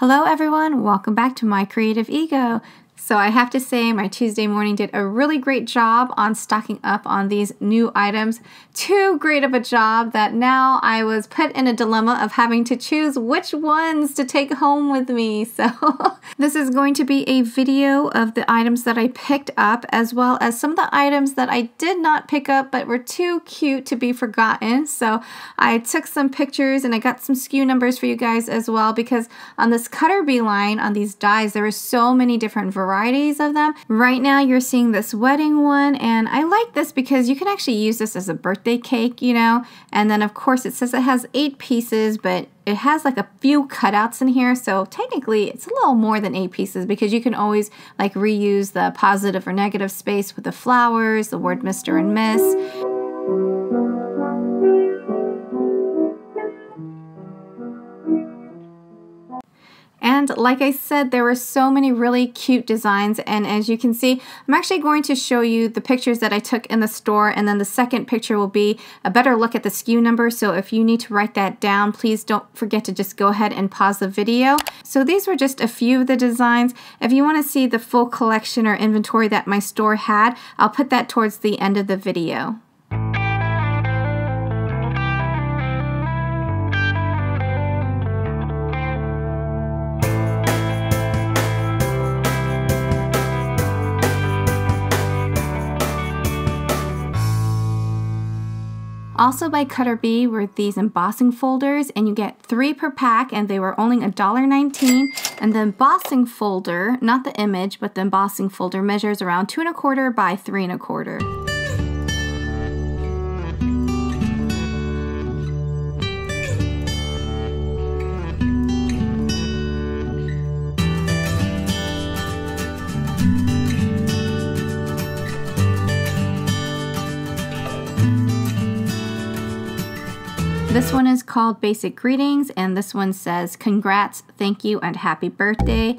Hello everyone, welcome back to My Creative Ego. So I have to say my Tuesday morning did a really great job on stocking up on these new items. Too great of a job that now I was put in a dilemma of having to choose which ones to take home with me. So this is going to be a video of the items that I picked up, as well as some of the items that I did not pick up but were too cute to be forgotten. So I took some pictures and I got some SKU numbers for you guys as well, because on this Cutter Bee line, on these dies, there are so many different varieties of them. Right now you're seeing this wedding one, and I like this because you can actually use this as a birthday cake, you know. And then of course it says it has 8 pieces, but it has like a few cutouts in here, so technically it's a little more than 8 pieces because you can always like reuse the positive or negative space with the flowers, the word Mr. and Miss. And like I said, there were so many really cute designs, and as you can see, I'm actually going to show you the pictures that I took in the store, and then the second picture will be a better look at the SKU number. So if you need to write that down, please don't forget to just go ahead and pause the video. So these were just a few of the designs. If you want to see the full collection or inventory that my store had, I'll put that towards the end of the video. Also by Cutter Bee were these embossing folders, and you get 3 per pack, and they were only $1.19. And the embossing folder, not the image, but the embossing folder measures around 2 1/4 by 3 1/4. This one is called Basic Greetings, and this one says congrats, thank you, and happy birthday.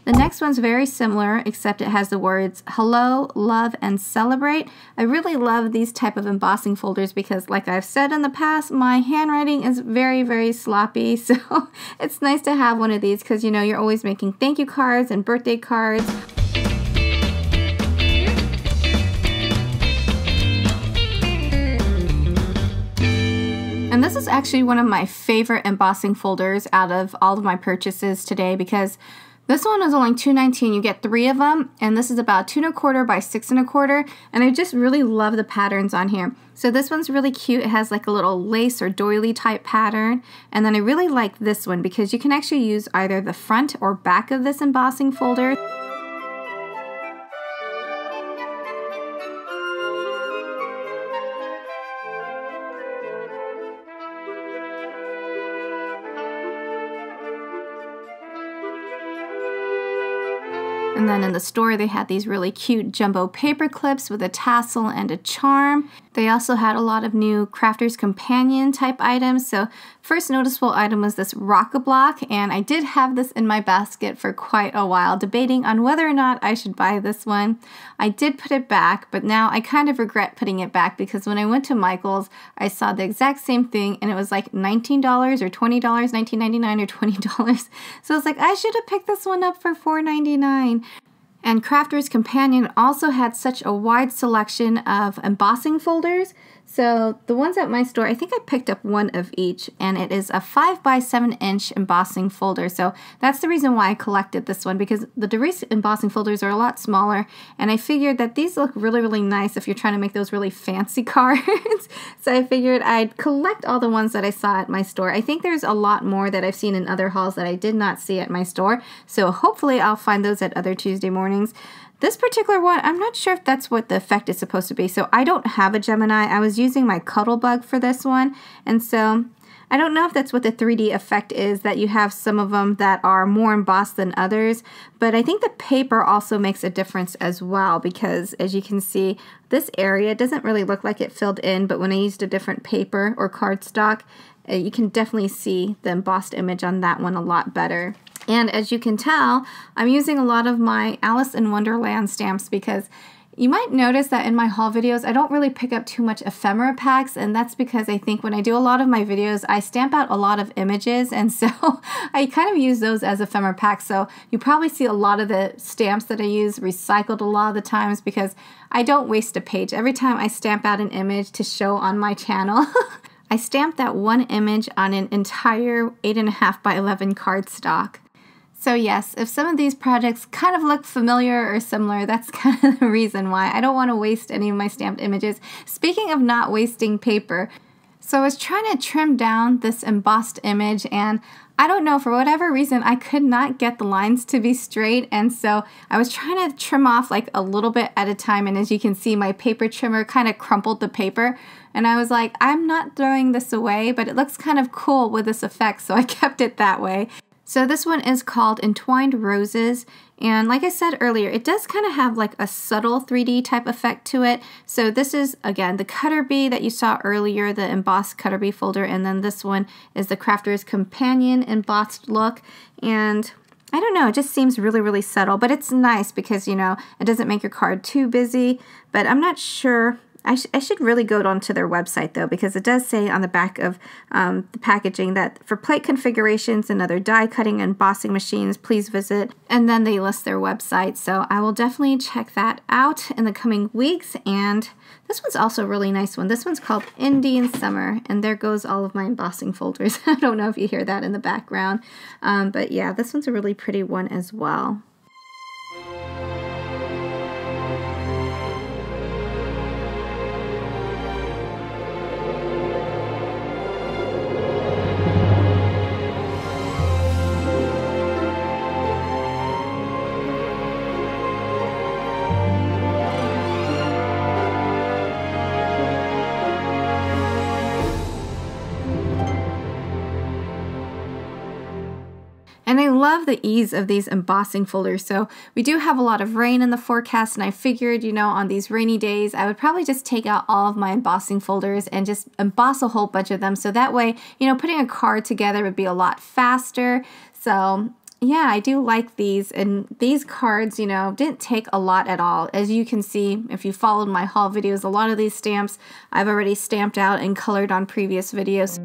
The next one's very similar, except it has the words hello, love, and celebrate. I really love these type of embossing folders because, like I've said in the past, my handwriting is very, very sloppy. So it's nice to have one of these because, you know, you're always making thank you cards and birthday cards. And this is actually one of my favorite embossing folders out of all of my purchases today, because this one is only $2.19. You get 3 of them, and this is about 2 1/4 by 6 1/4, and I just really love the patterns on here. So this one's really cute. It has like a little lace or doily type pattern, and then I really like this one because you can actually use either the front or back of this embossing folder. And then in the store, they had these really cute jumbo paper clips with a tassel and a charm. They also had a lot of new Crafter's Companion type items. So first noticeable item was this Rock-a-Block, and I did have this in my basket for quite a while, debating on whether or not I should buy this one. I did put it back, but now I kind of regret putting it back because when I went to Michael's, I saw the exact same thing, and it was like $19 or $20, $19.99 or $20. So I was like, I should have picked this one up for $4.99. And Crafter's Companion also had such a wide selection of embossing folders. So the ones at my store, I think I picked up one of each, and it is a 5 by 7 inch embossing folder. So that's the reason why I collected this one, because the Darice embossing folders are a lot smaller, and I figured that these look really, really nice if you're trying to make those really fancy cards. So I figured I'd collect all the ones that I saw at my store. I think there's a lot more that I've seen in other hauls that I did not see at my store. So hopefully I'll find those at other Tuesday mornings. This particular one, I'm not sure if that's what the effect is supposed to be. So I don't have a Gemini. I was using my Cuttlebug for this one. And so I don't know if that's what the 3D effect is, that you have some of them that are more embossed than others, but I think the paper also makes a difference as well, because as you can see, this area doesn't really look like it filled in, but when I used a different paper or cardstock, you can definitely see the embossed image on that one a lot better. And as you can tell, I'm using a lot of my Alice in Wonderland stamps because you might notice that in my haul videos, I don't really pick up too much ephemera packs, and that's because I think when I do a lot of my videos, I stamp out a lot of images, and so I kind of use those as ephemera packs. So you probably see a lot of the stamps that I use recycled a lot of the times because I don't waste a page. Every time I stamp out an image to show on my channel, I stamped that one image on an entire 8.5 by 11 cardstock. So yes, if some of these projects kind of look familiar or similar, that's kind of the reason why. I don't want to waste any of my stamped images. Speaking of not wasting paper, so I was trying to trim down this embossed image, and I don't know, for whatever reason, I could not get the lines to be straight, and so I was trying to trim off like a little bit at a time, and as you can see, my paper trimmer kind of crumpled the paper, and I was like, I'm not throwing this away, but it looks kind of cool with this effect, so I kept it that way. So this one is called Entwined Roses, and like I said earlier, it does kind of have like a subtle 3D type effect to it. So this is, again, the Cutter Bee that you saw earlier, the embossed Cutter Bee folder, and then this one is the Crafter's Companion embossed look, and I don't know, it just seems really, really subtle, but it's nice because, you know, it doesn't make your card too busy, but I'm not sure. I should really go onto their website though, because it does say on the back of the packaging that for plate configurations and other die cutting and embossing machines, please visit. And then they list their website. So I will definitely check that out in the coming weeks. And this one's also a really nice one. This one's called Indian Summer. And there goes all of my embossing folders. I don't know if you hear that in the background. But yeah, this one's a really pretty one as well. And I love the ease of these embossing folders. So we do have a lot of rain in the forecast, and I figured, you know, on these rainy days, I would probably just take out all of my embossing folders and just emboss a whole bunch of them. So that way, you know, putting a card together would be a lot faster. So yeah, I do like these, and these cards, you know, didn't take a lot at all. As you can see, if you followed my haul videos, a lot of these stamps I've already stamped out and colored on previous videos.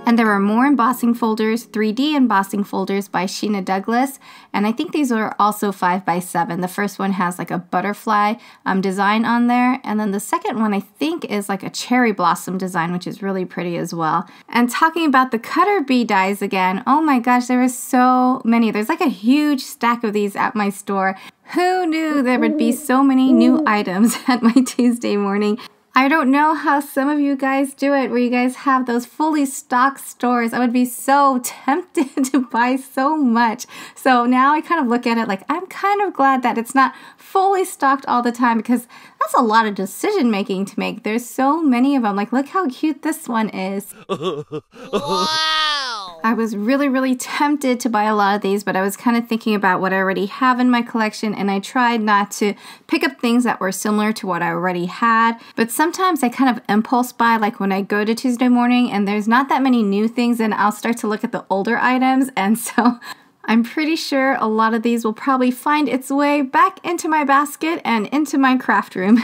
And there are more embossing folders, 3D embossing folders by Sheena Douglas, and I think these are also 5x7. The first one has like a butterfly design on there, and then the second one I think is like a cherry blossom design, which is really pretty as well. And talking about the Cutter Bee dies again, oh my gosh, there are so many. There's like a huge stack of these at my store. Who knew there would be so many new items at my Tuesday morning? I don't know how some of you guys do it, where you guys have those fully stocked stores. I would be so tempted to buy so much. So now I kind of look at it like I'm kind of glad that it's not fully stocked all the time, because that's a lot of decision making to make. There's so many of them. Like, look how cute this one is. Wow! I was really, really tempted to buy a lot of these, but I was kind of thinking about what I already have in my collection, and I tried not to pick up things that were similar to what I already had. But sometimes I kind of impulse buy, like when I go to Tuesday morning and there's not that many new things, and I'll start to look at the older items, and so I'm pretty sure a lot of these will probably find its way back into my basket and into my craft room.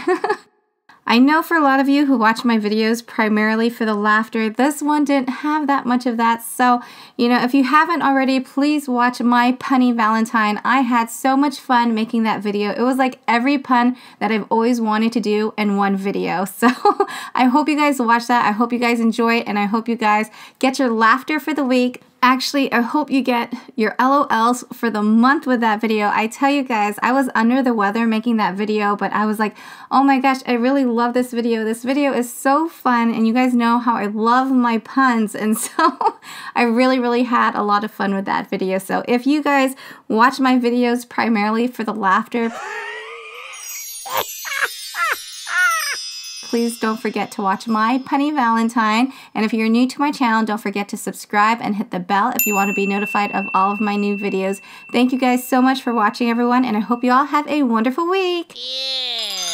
I know for a lot of you who watch my videos primarily for the laughter, this one didn't have that much of that. So, you know, if you haven't already, please watch my Punny Valentine. I had so much fun making that video. It was like every pun that I've always wanted to do in one video. So I hope you guys watch that. I hope you guys enjoy it, and I hope you guys get your laughter for the week. Actually, I hope you get your LOLs for the month with that video. I tell you guys, I was under the weather making that video, but I was like, oh my gosh, I really love this video. This video is so fun, and you guys know how I love my puns, and so I really, really had a lot of fun with that video. So if you guys watch my videos primarily for the laughter, please don't forget to watch my Punny Valentine. And if you're new to my channel, don't forget to subscribe and hit the bell if you want to be notified of all of my new videos. Thank you guys so much for watching, everyone, and I hope you all have a wonderful week. Yeah.